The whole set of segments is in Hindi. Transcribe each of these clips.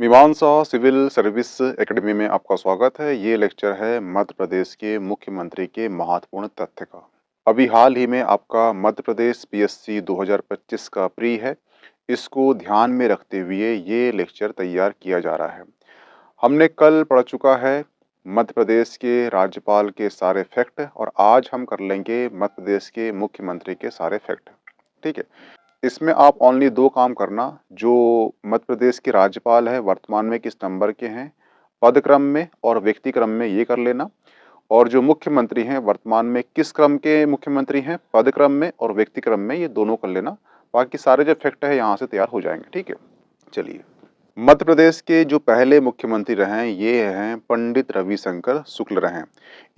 मीमांसा सिविल सर्विस एकेडमी में आपका स्वागत है। ये लेक्चर है मध्य प्रदेश के मुख्यमंत्री के महत्वपूर्ण तथ्य का। अभी हाल ही में आपका मध्य प्रदेश पीएससी 2025 का प्री है। इसको ध्यान में रखते हुए ये लेक्चर तैयार किया जा रहा है। हमने कल पढ़ चुका है मध्य प्रदेश के राज्यपाल के सारे फैक्ट और आज हम कर लेंगे मध्य प्रदेश के मुख्यमंत्री के सारे फैक्ट। ठीक है, इसमें आप ओनली दो काम करना। जो मध्य प्रदेश के राज्यपाल है वर्तमान में किस नंबर के हैं, पद क्रम में और व्यक्ति क्रम में, ये कर लेना। और जो मुख्यमंत्री हैं वर्तमान में किस क्रम के मुख्यमंत्री हैं, पद क्रम में और व्यक्ति क्रम में, ये दोनों कर लेना। बाकी सारे जो फैक्ट है यहाँ से तैयार हो जाएंगे। ठीक है, चलिए। मध्य प्रदेश के जो पहले मुख्यमंत्री रहे ये हैं पंडित रविशंकर शुक्ल रहे।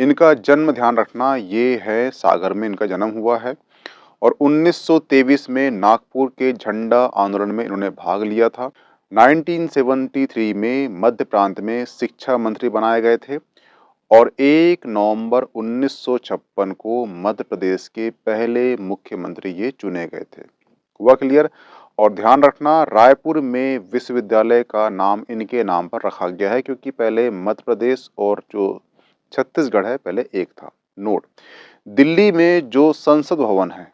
इनका जन्म ध्यान रखना, ये है सागर में इनका जन्म हुआ है और 1923 में नागपुर के झंडा आंदोलन में इन्होंने भाग लिया था। 1973 में मध्य प्रांत में शिक्षा मंत्री बनाए गए थे और 1 नवंबर 1956 को मध्य प्रदेश के पहले मुख्यमंत्री ये चुने गए थे। हुआ क्लियर? और ध्यान रखना, रायपुर में विश्वविद्यालय का नाम इनके नाम पर रखा गया है क्योंकि पहले मध्य प्रदेश और जो छत्तीसगढ़ है पहले एक था। नोट, दिल्ली में जो संसद भवन है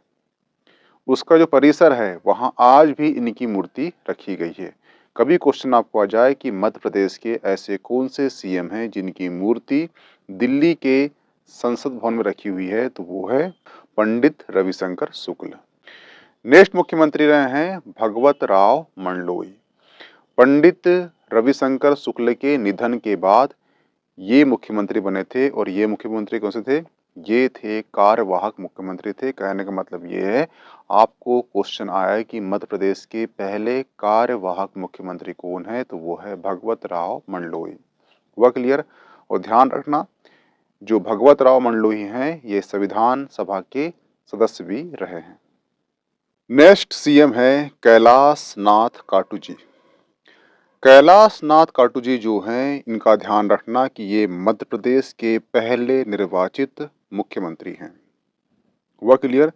उसका जो परिसर है वहां आज भी इनकी मूर्ति रखी गई है। कभी क्वेश्चन आपको आ जाए कि मध्य प्रदेश के ऐसे कौन से सीएम हैं जिनकी मूर्ति दिल्ली के संसद भवन में रखी हुई है, तो वो है पंडित रविशंकर शुक्ल। नेक्स्ट मुख्यमंत्री रहे हैं भगवत राव मंडलोई। पंडित रविशंकर शुक्ल के निधन के बाद ये मुख्यमंत्री बने थे और ये मुख्यमंत्री कौन से थे? ये थे कार्यवाहक मुख्यमंत्री थे। कहने का मतलब ये है, आपको क्वेश्चन आया है कि मध्य प्रदेश के पहले कार्यवाहक मुख्यमंत्री कौन है, तो वो है भगवत राव मंडलोई। हुआ क्लियर? और ध्यान रखना, जो भगवत राव मंडलोई हैं ये संविधान सभा के सदस्य भी रहे हैं। नेक्स्ट सीएम है कैलाश नाथ काटू जी। कैलाश नाथ काटू जी जो हैं, इनका ध्यान रखना कि ये मध्य प्रदेश के पहले निर्वाचित मुख्यमंत्री हैं। हुआ क्लियर?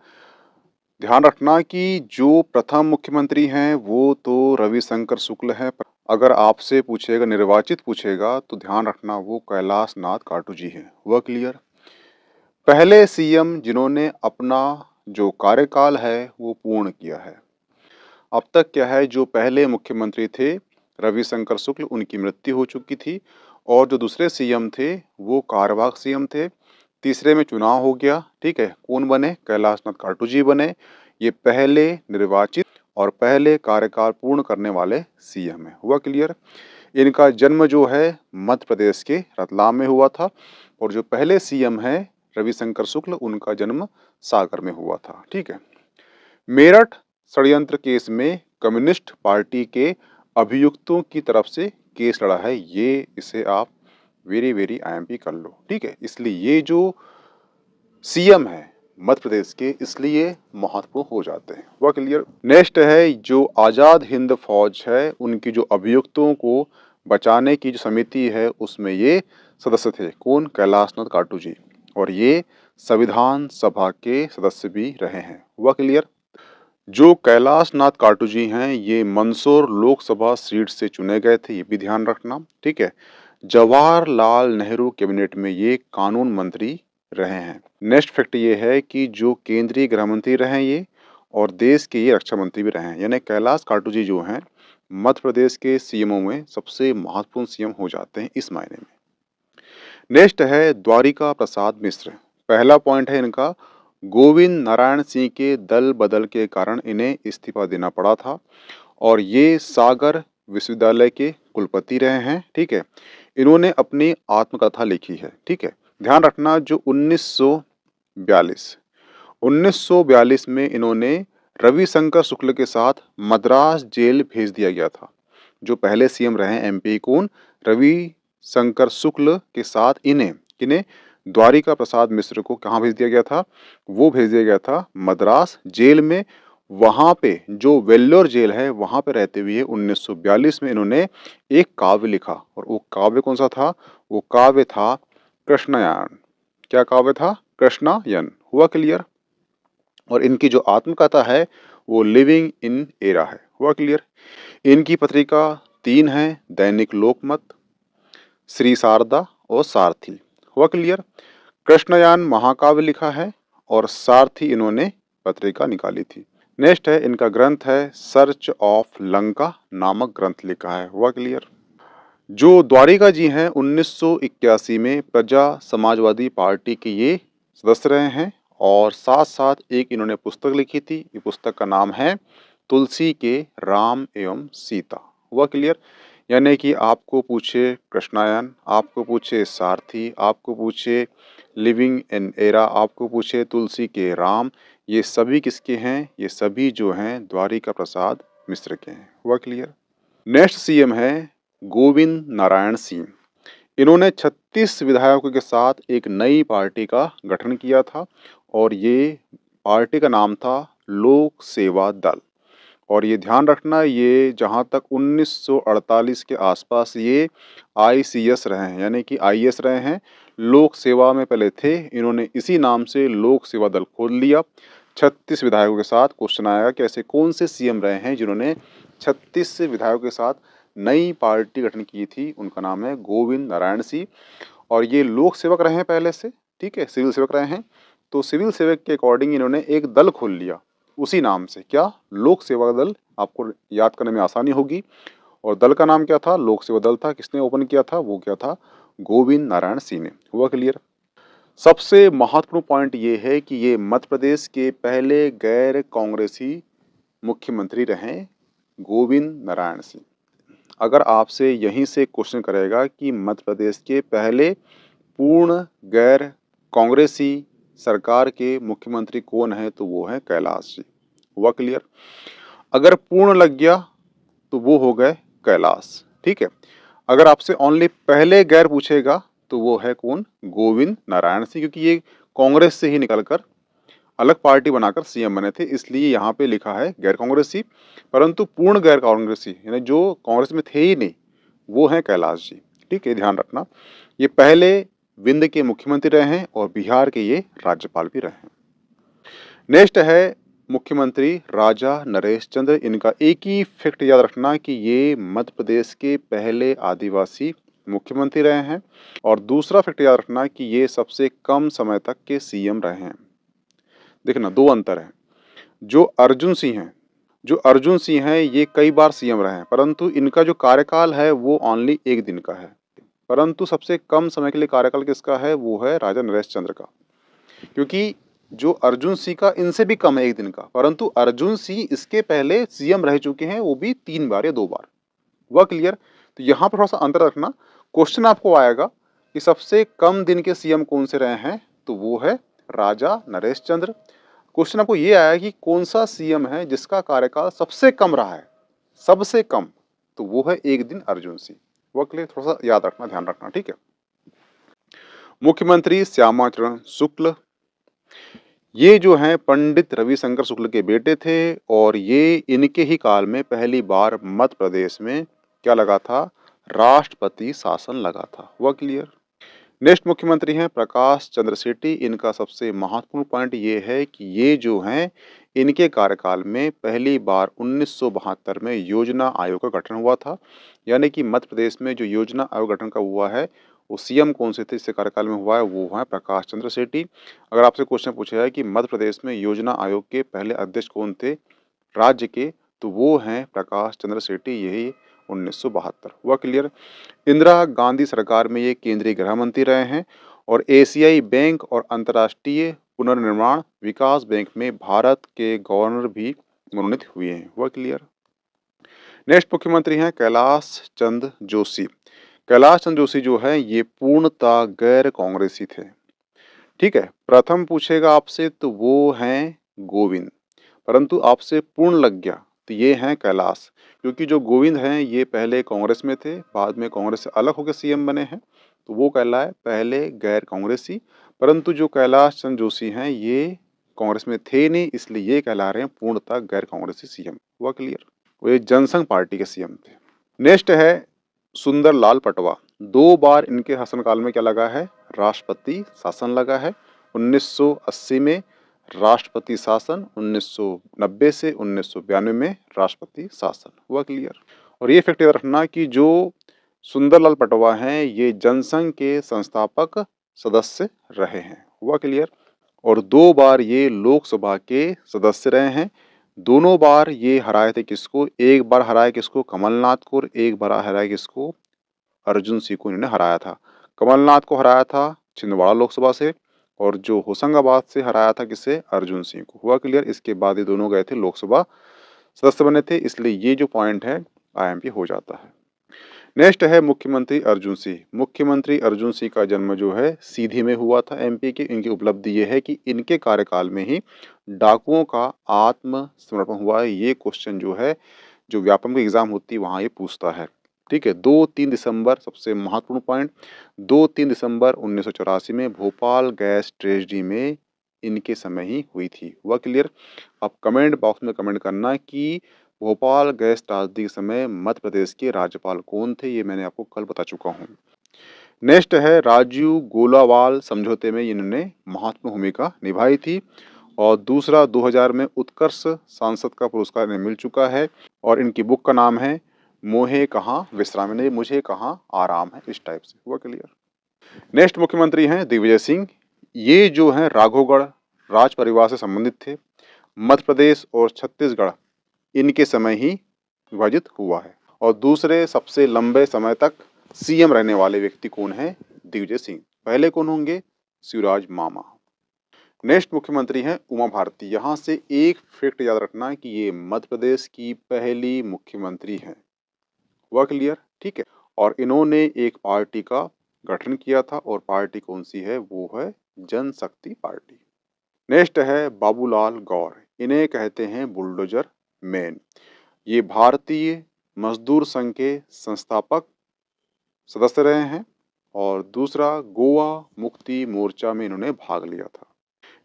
ध्यान रखना कि जो प्रथम मुख्यमंत्री हैं वो तो रविशंकर शुक्ल हैं। अगर आपसे पूछेगा, निर्वाचित पूछेगा, तो ध्यान रखना वो कैलाश नाथ काटू जी हैं। हुआ क्लियर? पहले सीएम जिन्होंने अपना जो कार्यकाल है वो पूर्ण किया है। अब तक क्या है, जो पहले मुख्यमंत्री थे रविशंकर शुक्ल, उनकी मृत्यु हो चुकी थी और जो दूसरे सीएम थे वो कार्यवाहक सीएम थे। तीसरे में चुनाव हो गया। ठीक है, कौन बने? कैलाश नाथ काटू जी बने। ये पहले निर्वाचित और पहले कार्यकाल पूर्ण करने वाले सीएम है। हुआ क्लियर? इनका जन्म जो है मध्य प्रदेश के रतलाम में हुआ था और जो पहले सीएम है रविशंकर शुक्ल, उनका जन्म सागर में हुआ था। ठीक है। मेरठ षड्यंत्र केस में कम्युनिस्ट पार्टी के अभियुक्तों की तरफ से केस लड़ा है। ये इसे आप वेरी आईएमपी कर लो। ठीक है, इसलिए ये जो सीएम है मध्य प्रदेश के, इसलिए महत्वपूर्ण हो जाते हैं। वह क्लियर? नेक्स्ट है जो आजाद हिंद फौज है, उनकी जो अभियुक्तों को बचाने की जो समिति है उसमें ये सदस्य थे। कौन? कैलाश नाथ काटू जी। और ये संविधान सभा के सदस्य भी रहे हैं। हुआ क्लियर? जो कैलाश नाथ काटू जी हैं ये मंदसौर लोकसभा सीट से चुने गए थे, ये भी ध्यान रखना। ठीक है, जवाहरलाल नेहरू कैबिनेट में ये कानून मंत्री रहे हैं। नेक्स्ट फैक्ट ये है कि जो केंद्रीय गृह मंत्री रहे ये और देश के ये रक्षा मंत्री भी रहे हैं। यानी कैलाश काटू जी जो हैं मध्य प्रदेश के सीएमओ में सबसे महत्वपूर्ण सीएम हो जाते हैं इस मायने में। नेक्स्ट है द्वारिका प्रसाद मिश्र। पहला पॉइंट है इनका, गोविंद नारायण सिंह के दल बदल के कारण इन्हें इस्तीफा देना पड़ा था और ये सागर विश्वविद्यालय के कुलपति रहे हैं। ठीक है, इन्होंने अपनी आत्मकथा लिखी है। ठीक है, ध्यान रखना, जो 1942 में इन्होंने रविशंकर शुक्ल के साथ मद्रास जेल भेज दिया गया था। जो पहले सीएम रहे एमपी, कौन? रविशंकर शुक्ल के साथ इन्हें द्वारिका प्रसाद मिश्र को कहाँ भेज दिया गया था? वो भेज दिया गया था मद्रास जेल में। वहाँ पे जो वेल्लोर जेल है वहाँ पे रहते हुए 1942 में इन्होंने एक काव्य लिखा और वो काव्य कौन सा था? वो काव्य था कृष्णयान। क्या काव्य था? कृष्णायन। हुआ क्लियर? और इनकी जो आत्मकथा है वो लिविंग इन एरा है। हुआ क्लियर? इनकी पत्रिका 3 हैं दैनिक लोकमत, श्री शारदा और सारथी। हुआ क्लियर? कृष्णयान महाकाव्य लिखा है और सारथी इन्होंने पत्रिका निकाली थी। नेक्स्ट है इनका ग्रंथ है सर्च ऑफ लंका नामक ग्रंथ लिखा है। हुआ क्लियर? जो द्वारिका जी हैं 1981 में प्रजा समाजवादी पार्टी के ये सदस्य रहे हैं और साथ साथ एक इन्होंने पुस्तक लिखी थी। ये पुस्तक का नाम है तुलसी के राम एवं सीता। हुआ क्लियर? यानी कि आपको पूछे कृष्णायन, आपको पूछे सारथी, आपको पूछे लिविंग इन एरा, आपको पूछे तुलसी के राम, ये सभी किसके हैं? ये सभी जो हैं द्वारिका प्रसाद मिश्र के हैं। हुआ क्लियर? नेक्स्ट सीएम है गोविंद नारायण सिंह। इन्होंने 36 विधायकों के साथ एक नई पार्टी का गठन किया था और ये पार्टी का नाम था लोक सेवा दल। और ये ध्यान रखना, ये जहाँ तक 1948 के आसपास ये आईसीएस रहे हैं, यानी कि आईएएस रहे हैं। लोक सेवा में पहले थे, इन्होंने इसी नाम से लोक सेवा दल खोल लिया 36 विधायकों के साथ। क्वेश्चन आएगा कि ऐसे कौन से सीएम रहे हैं जिन्होंने 36 विधायकों के साथ नई पार्टी गठन की थी? उनका नाम है गोविंद नारायण सिंह और ये लोक सेवक रहे हैं पहले से, ठीक है, सिविल सेवक रहे हैं। तो सिविल सेवक के अकॉर्डिंग इन्होंने एक दल खोल लिया उसी नाम से, क्या? लोक सेवा दल। आपको याद करने में आसानी होगी। और दल का नाम क्या था? लोक सेवा दल था। किसने ओपन किया था? वो क्या था? गोविंद नारायण सिंह ने। हुआ क्लियर? सबसे महत्वपूर्ण पॉइंट ये है कि ये मध्य प्रदेश के पहले गैर कांग्रेसी मुख्यमंत्री रहे गोविंद नारायण सिंह। अगर आपसे यहीं से क्वेश्चन करेगा कि मध्य प्रदेश के पहले पूर्ण गैर कांग्रेसी सरकार के मुख्यमंत्री कौन है, तो वो है कैलाश जी। हुआ क्लियर? अगर पूर्ण लग गया तो वो हो गए कैलाश, ठीक है। अगर आपसे ओनली पहले गैर पूछेगा तो वो है कौन? गोविंद नारायण सिंह, क्योंकि ये कांग्रेस से ही निकलकर अलग पार्टी बनाकर सीएम बने थे, इसलिए यहाँ पे लिखा है गैर कांग्रेसी। परंतु पूर्ण गैर कांग्रेसी यानी जो कांग्रेस में थे ही नहीं, वो हैं कैलाश जी, ठीक है, ध्यान रखना। ये पहले विंध्य के मुख्यमंत्री रहे हैं और बिहार के ये राज्यपाल भी रहे हैं। नेक्स्ट है मुख्यमंत्री राजा नरेश चंद्र। इनका एक ही फैक्ट याद रखना कि ये मध्य प्रदेश के पहले आदिवासी मुख्यमंत्री रहे हैं। और दूसरा फैक्ट याद रखना कि ये सबसे कम समय तक के सीएम रहे हैं। देखना दो अंतर है। जो अर्जुन सिंह हैं ये कई बार सीएम रहे हैं, परंतु इनका जो कार्यकाल है वो ओनली एक दिन का है। परंतु सबसे कम समय के लिए कार्यकाल किसका है? वो है राजा नरेश चंद्र का। क्योंकि जो अर्जुन सिंह का इनसे भी कम है एक दिन का, परंतु अर्जुन सिंह इसके पहले सीएम रह चुके हैं, वो भी 3 बार या 2 बार। हुआ क्लियर? तो यहाँ पर थोड़ा सा अंतर रखना। क्वेश्चन आपको आएगा कि सबसे कम दिन के सीएम कौन से रहे हैं, तो वो है राजा नरेश चंद्र। क्वेश्चन आपको ये आया कि कौन सा सीएम है जिसका कार्यकाल सबसे कम रहा है, सबसे कम, तो वो है एक दिन अर्जुन सिंह। हुआ क्लियर? थोड़ा सा याद रखना, ध्यान रखना, ठीक है। मुख्यमंत्री श्यामाचरण शुक्ल, ये जो हैं पंडित रविशंकर शुक्ल के बेटे थे और ये इनके ही काल में पहली बार मध्य प्रदेश में क्या लगा था? राष्ट्रपति शासन लगा था। हुआ क्लियर? नेक्स्ट मुख्यमंत्री हैं प्रकाश चंद्र सेठी। इनका सबसे महत्वपूर्ण पॉइंट ये है कि ये जो हैं इनके कार्यकाल में पहली बार 1972 में योजना आयोग का गठन हुआ था। यानी कि मध्य प्रदेश में जो योजना आयोग गठन का हुआ है, वो सीएम कौन से थे इससे कार्यकाल में हुआ है? वो है प्रकाश चंद्र सेठी। अगर आपसे क्वेश्चन पूछा है कि मध्य प्रदेश में योजना आयोग के पहले अध्यक्ष कौन थे राज्य के, तो वो हैं प्रकाश चंद्र सेठी, यही 1972। हुआ क्लियर? इंदिरा गांधी सरकार में ये केंद्रीय गृह मंत्री रहे हैं और एशियाई बैंक और अंतर्राष्ट्रीय पुनर्निर्माण विकास बैंक में भारत के गवर्नर भी मनोनीत हुए हैं। हुआ क्लियर? नेक्स्ट मुख्यमंत्री हैं कैलाश चंद्र जोशी। कैलाश चंद्र जोशी जो है ये पूर्णतः गैर कांग्रेसी थे, ठीक है। प्रथम पूछेगा आपसे तो वो हैं गोविंद, परंतु आपसे पूर्ण लग गया तो ये हैं कैलाश। क्योंकि जो गोविंद हैं ये पहले कांग्रेस में थे, बाद में कांग्रेस से अलग होकर सीएम बने हैं, तो वो कहलाए पहले गैर कांग्रेसी। परंतु जो कैलाश चंद्र जोशी हैं ये कांग्रेस में थे नहीं, इसलिए ये कहला रहे हैं पूर्णतः गैर कांग्रेसी सीएम। हुआ क्लियर? वो ये जनसंघ पार्टी के सीएम थे। नेक्स्ट है सुंदर लाल पटवा। 2 बार इनके शासनकाल में क्या लगा है? राष्ट्रपति शासन लगा है। 1980 में राष्ट्रपति शासन, 1990 से 1992 में राष्ट्रपति शासन। हुआ क्लियर? और ये फैक्ट याद रखना कि जो सुंदरलाल पटवा हैं ये जनसंघ के संस्थापक सदस्य रहे हैं। हुआ क्लियर? और 2 बार ये लोकसभा के सदस्य रहे हैं। दोनों बार ये हराए थे किसको? एक बार हराया किसको? कमलनाथ को, और एक बार हराया किसको? अर्जुन सिंह को इन्होंने हराया था। कमलनाथ को हराया था छिंदवाड़ा लोकसभा से, और जो होशंगाबाद से हराया था किसे? अर्जुन सिंह को। हुआ क्लियर? इसके बाद ये दोनों गए थे लोकसभा सदस्य बने थे, इसलिए ये जो पॉइंट है आईएमपी हो जाता है। नेक्स्ट है मुख्यमंत्री अर्जुन सिंह। मुख्यमंत्री अर्जुन सिंह का जन्म जो है सीधी में हुआ था एमपी के। इनकी उपलब्धि ये है कि इनके कार्यकाल में ही डाकुओं का आत्मसमर्पण हुआ है। ये क्वेश्चन जो है जो व्यापमं एग्जाम होती है वहाँ ये पूछता है। ठीक है, 2-3 दिसंबर सबसे महत्वपूर्ण पॉइंट, 2-3 दिसंबर 1984 में भोपाल गैस ट्रेजेडी में इनके समय ही हुई थी। हुआ क्लियर? आप कमेंट बॉक्स में कमेंट करना कि भोपाल गैस त्रासदी के समय मध्य प्रदेश के राज्यपाल कौन थे, ये मैंने आपको कल बता चुका हूँ। नेक्स्ट है राजीव गोलावाल समझौते में इन्होंने महत्वपूर्ण भूमिका निभाई थी। और दूसरा 2000 में उत्कर्ष सांसद का पुरस्कार इन्हें मिल चुका है, और इनकी बुक का नाम है मोहे कहाँ विश्राम, नहीं मुझे कहाँ आराम है, इस टाइप से। हुआ क्लियर? नेक्स्ट मुख्यमंत्री हैं दिग्विजय सिंह। ये जो हैं राघवगढ़ राज परिवार से संबंधित थे। मध्य प्रदेश और छत्तीसगढ़ इनके समय ही विभाजित हुआ है। और दूसरे सबसे लंबे समय तक सीएम रहने वाले व्यक्ति कौन है? दिग्विजय सिंह। पहले कौन होंगे? शिवराज मामा। नेक्स्ट मुख्यमंत्री हैं उमा भारती। यहाँ से एक फैक्ट याद रखना कि ये मध्य प्रदेश की पहली मुख्यमंत्री हैं। हुआ क्लियर? ठीक है। और इन्होंने एक पार्टी का गठन किया था, और पार्टी कौन सी है? वो है जनशक्ति पार्टी। नेक्स्ट है बाबूलाल गौर। इन्हें कहते हैं बुलडोजर मैन। ये भारतीय मजदूर संघ के संस्थापक सदस्य रहे हैं, और दूसरा गोवा मुक्ति मोर्चा में इन्होंने भाग लिया था।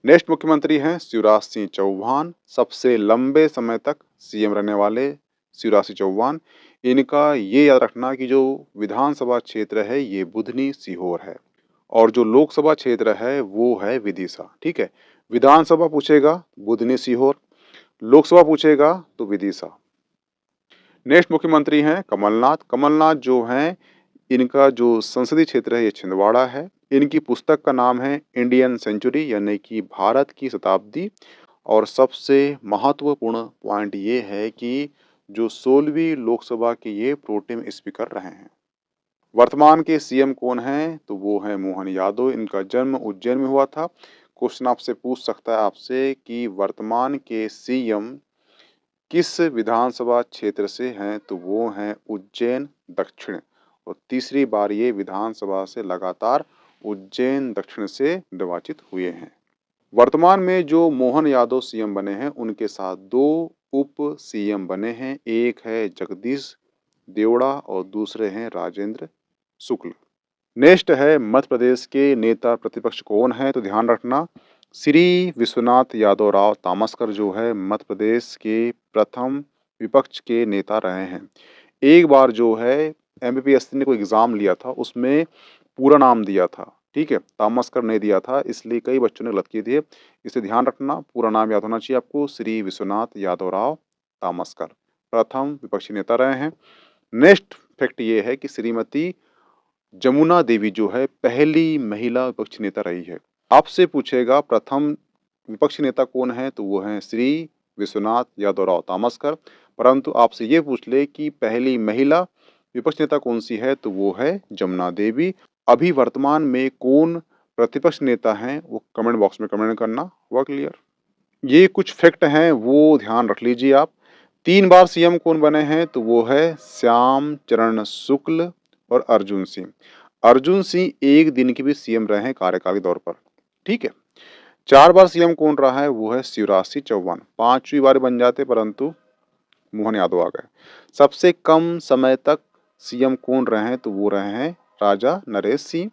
नेक्स्ट मुख्यमंत्री हैं शिवराज सिंह चौहान। सबसे लंबे समय तक सीएम रहने वाले शिवराज सिंह चौहान। इनका ये याद रखना कि जो विधानसभा क्षेत्र है ये बुधनी सीहोर है, और जो लोकसभा क्षेत्र है वो है विदिशा। ठीक है, विधानसभा पूछेगा बुधनी सीहोर, लोकसभा पूछेगा तो विदिशा। नेक्स्ट मुख्यमंत्री हैं कमलनाथ। कमलनाथ जो हैं इनका जो संसदीय क्षेत्र है ये छिंदवाड़ा है। इनकी पुस्तक का नाम है इंडियन सेंचुरी, यानी कि भारत की शताब्दी। और सबसे महत्वपूर्ण पॉइंट ये है कि जो 16वीं लोकसभा के ये प्रोटेम स्पीकर रहे हैं। वर्तमान के सीएम कौन हैं? तो वो हैं मोहन यादव। इनका जन्म उज्जैन में हुआ था। क्वेश्चन आपसे पूछ सकता है आपसे कि वर्तमान के सीएम किस विधानसभा क्षेत्र से हैं? तो वो हैं उज्जैन दक्षिण। और तीसरी बार ये विधानसभा से लगातार उज्जैन दक्षिण से निर्वाचित हुए हैं। वर्तमान में जो मोहन यादव सीएम बने हैं उनके साथ 2 उप सीएम बने हैं। एक है जगदीश देवड़ा और दूसरे हैं राजेंद्र शुक्ल। नेक्स्ट है मध्य प्रदेश के नेता प्रतिपक्ष कौन है? तो ध्यान रखना श्री विश्वनाथ यादव राव तामसकर जो है मध्य प्रदेश के प्रथम विपक्ष के नेता रहे हैं। एक बार जो है एमपीएससी ने कोई एग्जाम लिया था उसमें पूरा नाम दिया था, ठीक है, तामसकर नहीं दिया था, इसलिए कई बच्चों ने गलत की थी। इसे ध्यान रखना, पूरा नाम याद होना चाहिए आपको। श्री विश्वनाथ यादव राव तामसकर प्रथम विपक्षी नेता रहे हैं। नेक्स्ट फैक्ट ये है कि श्रीमती जमुना देवी जो है पहली महिला विपक्षी नेता रही है। आपसे पूछेगा प्रथम विपक्षी नेता कौन है? तो वो हैं श्री विश्वनाथ यादव राव तामसकर। परंतु आपसे ये पूछ ले कि पहली महिला विपक्ष नेता कौन सी है? तो वो है जमुना देवी। अभी वर्तमान में कौन प्रतिपक्ष नेता हैं वो कमेंट बॉक्स में कमेंट करना। हुआ क्लियर? ये कुछ फैक्ट हैं वो ध्यान रख लीजिए आप। 3 बार सीएम कौन बने हैं? तो वो है श्याम चरण शुक्ल और अर्जुन सिंह। अर्जुन सिंह एक दिन के भी सीएम रहे हैं कार्यकाल के तौर पर, ठीक है। 4 बार सीएम कौन रहा है? वो है शिवराज सिंह चौहान। 5वीं बार बन जाते परंतु मोहन यादव आ गए। सबसे कम समय तक सीएम कौन रहे हैं? तो वो रहे हैं राजा नरेश सिंह।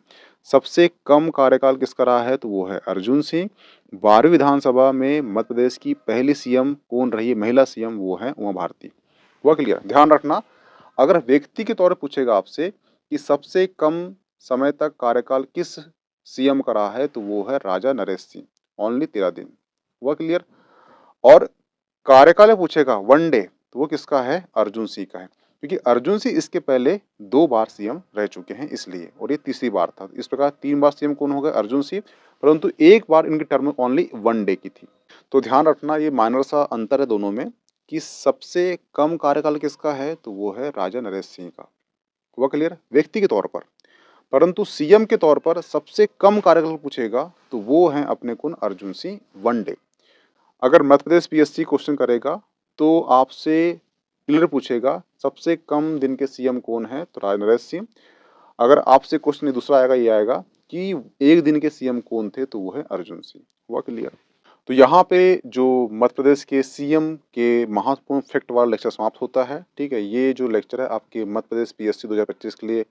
सबसे कम कार्यकाल किसका रहा है? तो वो है अर्जुन सिंह। 12वीं विधानसभा में मध्य प्रदेश की पहली सीएम कौन रही है महिला सीएम? वो है उमा भारती। हुआ क्लियर? ध्यान रखना, अगर व्यक्ति के तौर पर पूछेगा आपसे कि सबसे कम समय तक कार्यकाल किस सीएम का रहा है? तो वो है राजा नरेश सिंह, ओनली 13 दिन। हुआ क्लियर? और कार्यकाल में पूछेगा वनडे तो वो किसका है? अर्जुन सिंह का है। क्योंकि अर्जुन सिंह इसके पहले 2 बार सीएम रह चुके हैं इसलिए, और ये तीसरी बार था। इस प्रकार 3 बार सीएम कौन हो गए? अर्जुन सिंह, परंतु 1 बार इनकी टर्म ओनली 1 डे की थी। तो ध्यान रखना ये माइनर सा अंतर है दोनों में कि सबसे कम कार्यकाल किसका है? तो वो है राजा नरेश सिंह का। हुआ क्लियर? व्यक्ति के तौर पर। परंतु सीएम के तौर पर सबसे कम कार्यकाल पूछेगा तो वो हैं अपने कौन? अर्जुन सिंह 1 डे। अगर मध्य प्रदेश पीएससी क्वेश्चन करेगा तो आपसे क्लियर पूछेगा सबसे कम दिन के सीएम कौन है? तो राजा नरेश सिंह। अगर आपसे क्वेश्चन दूसरा आएगा, ये आएगा कि 1 दिन के सीएम कौन थे? तो वो है अर्जुन सिंह। हुआ क्लियर? तो यहाँ पे जो मध्य प्रदेश के सीएम के महत्वपूर्ण फैक्ट वाला लेक्चर समाप्त होता है। ठीक है? ये जो लेक्चर है आपके मध्य प्रदेश पीएससी 2025 के लिए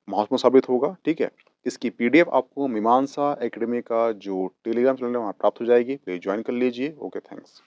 महत्वपूर्ण साबित होगा। ठीक है? इसकी पीडीएफ आपको मीमांसा एकेडमी का जो टेलीग्राम चैनल है वहाँ प्राप्त हो जाएगी। प्लीज ज्वाइन कर लीजिए। Okay, thanks.